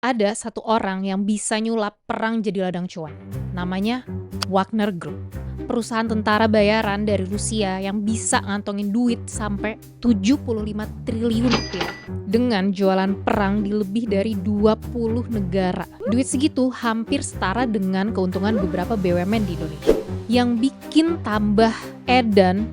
ada satu orang yang bisa nyulap perang jadi ladang cuan. Namanya Wagner Group. Perusahaan tentara bayaran dari Rusia yang bisa ngantongin duit sampai 75 triliun rupiah. Dengan jualan perang di lebih dari 20 negara. Duit segitu hampir setara dengan keuntungan beberapa BUMN di Indonesia. Yang bikin tambah edan,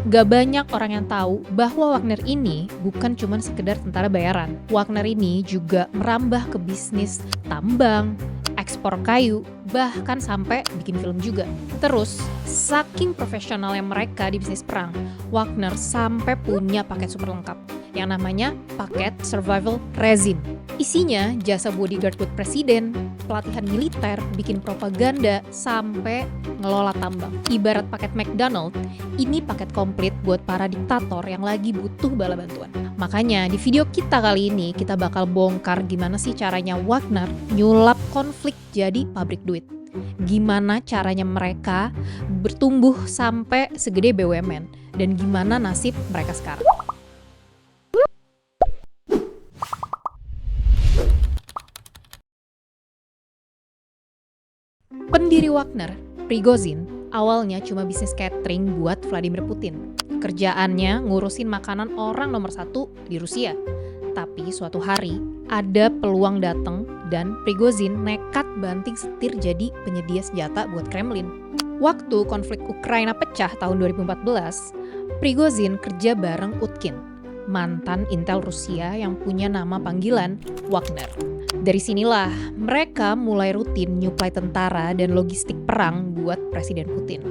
gak banyak orang yang tahu bahwa Wagner ini bukan cuma sekedar tentara bayaran. Wagner ini juga merambah ke bisnis tambang, ekspor kayu, bahkan sampai bikin film juga. Terus, saking profesionalnya mereka di bisnis perang, Wagner sampai punya paket super lengkap yang namanya paket Survival Resin. Isinya jasa bodyguard buat presiden, pelatihan militer, bikin propaganda, sampai ngelola tambang. Ibarat paket McDonald, ini paket komplit buat para diktator yang lagi butuh bala bantuan. Makanya di video kita kali ini kita bakal bongkar gimana sih caranya Wagner nyulap konflik jadi pabrik duit. Gimana caranya mereka bertumbuh sampai segede BUMN dan gimana nasib mereka sekarang. Pendiri Wagner, Prigozhin, awalnya cuma bisnis catering buat Vladimir Putin. Kerjaannya ngurusin makanan orang nomor 1 di Rusia. Tapi suatu hari ada peluang datang dan Prigozhin nekat banting setir jadi penyedia senjata buat Kremlin. Waktu konflik Ukraina pecah tahun 2014, Prigozhin kerja bareng Utkin, mantan intel Rusia yang punya nama panggilan Wagner. Dari sinilah mereka mulai rutin nyuplai tentara dan logistik perang buat Presiden Putin.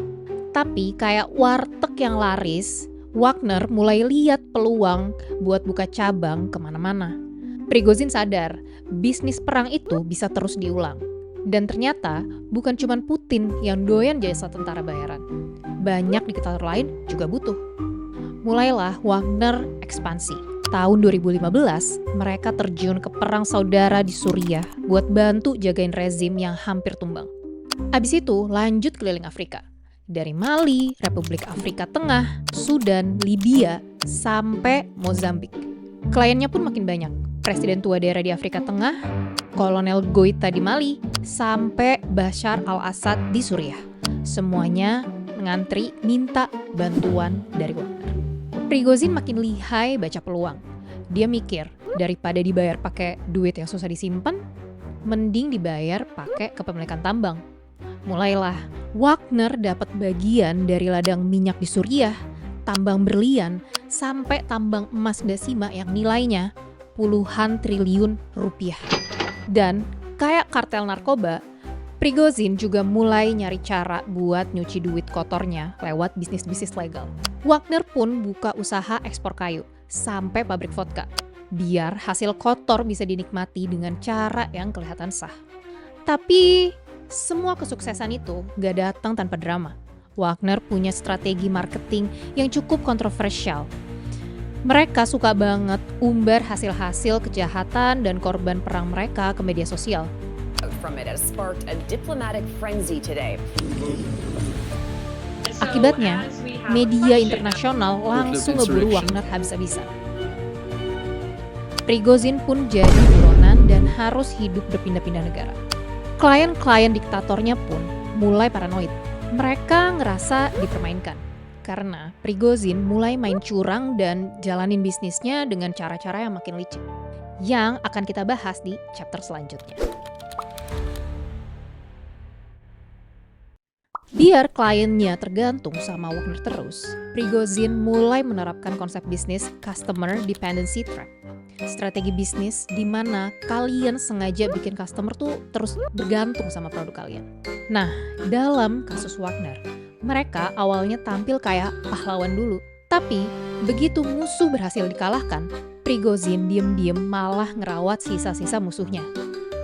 Tapi kayak warteg yang laris, Wagner mulai lihat peluang buat buka cabang kemana-mana. Prigozhin sadar bisnis perang itu bisa terus diulang. Dan ternyata bukan cuma Putin yang doyan jasa tentara bayaran. Banyak diktator lain juga butuh. Mulailah Wagner ekspansi. Tahun 2015, mereka terjun ke perang saudara di Suriah buat bantu jagain rezim yang hampir tumbang. Abis itu lanjut keliling Afrika. Dari Mali, Republik Afrika Tengah, Sudan, Libya, sampai Mozambik. Kliennya pun makin banyak. Presiden tua daerah di Afrika Tengah, Kolonel Goita di Mali, sampai Bashar al-Assad di Suriah. Semuanya ngantri minta bantuan dari Wagner. Prigozhin makin lihai baca peluang. Dia mikir, daripada dibayar pakai duit yang susah disimpan, mending dibayar pakai kepemilikan tambang. Mulailah Wagner dapat bagian dari ladang minyak di Suriah, tambang berlian, sampai tambang emas Dasima yang nilainya puluhan triliun rupiah. Dan kayak kartel narkoba, Prigozhin juga mulai nyari cara buat nyuci duit kotornya lewat bisnis-bisnis legal. Wagner pun buka usaha ekspor kayu sampai pabrik vodka, biar hasil kotor bisa dinikmati dengan cara yang kelihatan sah. Tapi semua kesuksesan itu gak datang tanpa drama. Wagner punya strategi marketing yang cukup kontroversial. Mereka suka banget umbar hasil-hasil kejahatan dan korban perang mereka ke media sosial. From it has sparked a diplomatic frenzy today. Akibatnya, media internasional langsung ngeburu Wagner habis-habisan. Prigozhin pun jadi buronan dan harus hidup berpindah-pindah negara. Klien-klien diktatornya pun mulai paranoid. Mereka ngerasa dipermainkan karena Prigozhin mulai main curang dan jalanin bisnisnya dengan cara-cara yang makin licik. Yang akan kita bahas di chapter selanjutnya. Biar kliennya tergantung sama Wagner terus, Prigozhin mulai menerapkan konsep bisnis Customer Dependency Trap. Strategi bisnis di mana kalian sengaja bikin customer tuh terus bergantung sama produk kalian. Nah, dalam kasus Wagner, mereka awalnya tampil kayak pahlawan dulu. Tapi, begitu musuh berhasil dikalahkan, Prigozhin diem-diem malah ngerawat sisa-sisa musuhnya.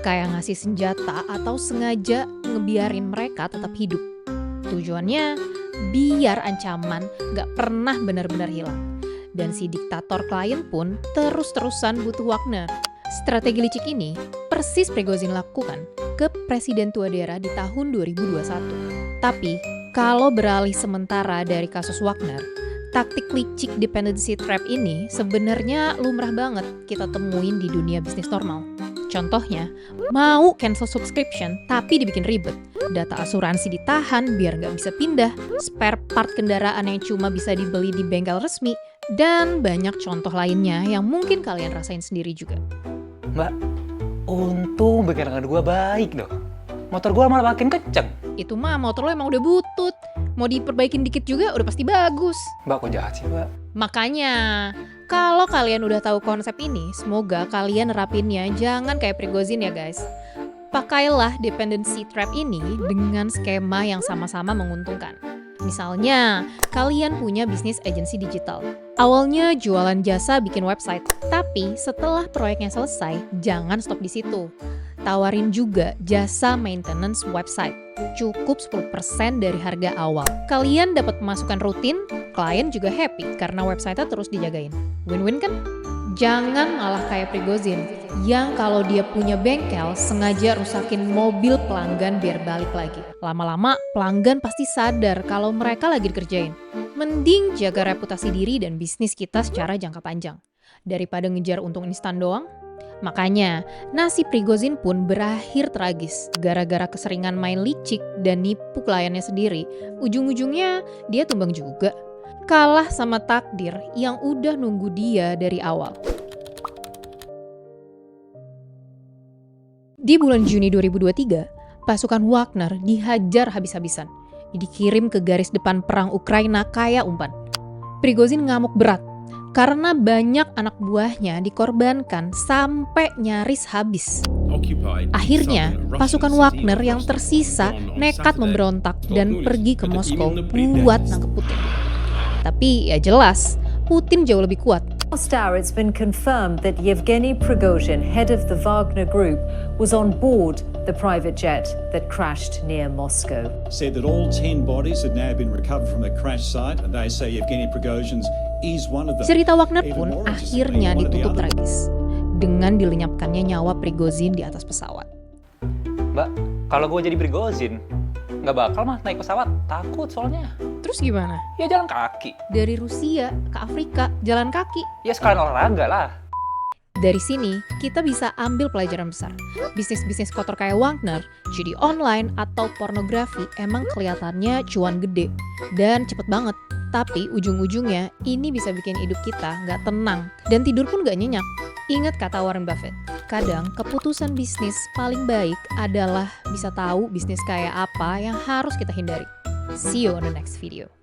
Kayak ngasih senjata atau sengaja ngebiarin mereka tetap hidup. Tujuannya biar ancaman gak pernah benar-benar hilang. Dan si diktator klien pun terus-terusan butuh Wagner. Strategi licik ini persis Prigozhin lakukan ke Presiden tua daerah di tahun 2021. Tapi kalau beralih sementara dari kasus Wagner, taktik licik dependency trap ini sebenarnya lumrah banget kita temuin di dunia bisnis normal. Contohnya, mau cancel subscription tapi dibikin ribet. Data asuransi ditahan biar nggak bisa pindah, spare part kendaraan yang cuma bisa dibeli di bengkel resmi, dan banyak contoh lainnya yang mungkin kalian rasain sendiri juga. Mbak, untung bengkelan gue baik loh. Motor gue malah makin kenceng. Itu mah motor lo emang udah butut. Mau diperbaikin dikit juga udah pasti bagus. Mbak, kok jahat sih, Mbak? Makanya, kalau kalian udah tahu konsep ini, semoga kalian nerapinnya jangan kayak Prigozhin ya guys. Pakailah dependency trap ini dengan skema yang sama-sama menguntungkan. Misalnya, kalian punya bisnis agensi digital. Awalnya jualan jasa bikin website, tapi setelah proyeknya selesai, jangan stop di situ. Tawarin juga jasa maintenance website. Cukup 10% dari harga awal. Kalian dapat pemasukan rutin, klien juga happy karena website-nya terus dijagain. Win-win kan? Jangan malah kayak Prigozhin yang kalau dia punya bengkel sengaja rusakin mobil pelanggan biar balik lagi. Lama-lama pelanggan pasti sadar kalau mereka lagi dikerjain. Mending jaga reputasi diri dan bisnis kita secara jangka panjang daripada ngejar untung instan doang. Makanya, nasib Prigozhin pun berakhir tragis gara-gara keseringan main licik dan nipu kliennya sendiri. Ujung-ujungnya dia tumbang juga. Kalah sama takdir yang udah nunggu dia dari awal. Di bulan Juni 2023, pasukan Wagner dihajar habis-habisan. Dikirim ke garis depan perang Ukraina kayak umpan. Prigozhin ngamuk berat karena banyak anak buahnya dikorbankan sampai nyaris habis. Akhirnya, pasukan Wagner yang tersisa nekat memberontak dan pergi ke Moskow buat nangkep Putin. Tapi ya jelas, Putin jauh lebih kuat. Last hour, it's been confirmed that Yevgeny Prigozhin, head of the Wagner Group, was on board the private jet that crashed near Moscow. Said that all 10 bodies had now been recovered from the crash site, and they say Yevgeny Prigozhin is one of them. Cerita Wagner pun akhirnya ditutup tragis dengan dilenyapkannya nyawa Prigozhin di atas pesawat. Mbak, kalau gue jadi Prigozhin, nggak bakal mah naik pesawat. Takut soalnya. Terus gimana? Ya jalan kaki. Dari Rusia ke Afrika, jalan kaki. Ya sekalian olahraga lah. Dari sini, kita bisa ambil pelajaran besar. Bisnis-bisnis kotor kayak Wagner, judi online, atau pornografi emang kelihatannya cuan gede dan cepet banget. Tapi ujung-ujungnya ini bisa bikin hidup kita nggak tenang dan tidur pun nggak nyenyak. Ingat kata Warren Buffett, kadang keputusan bisnis paling baik adalah bisa tahu bisnis kayak apa yang harus kita hindari. See you on the next video.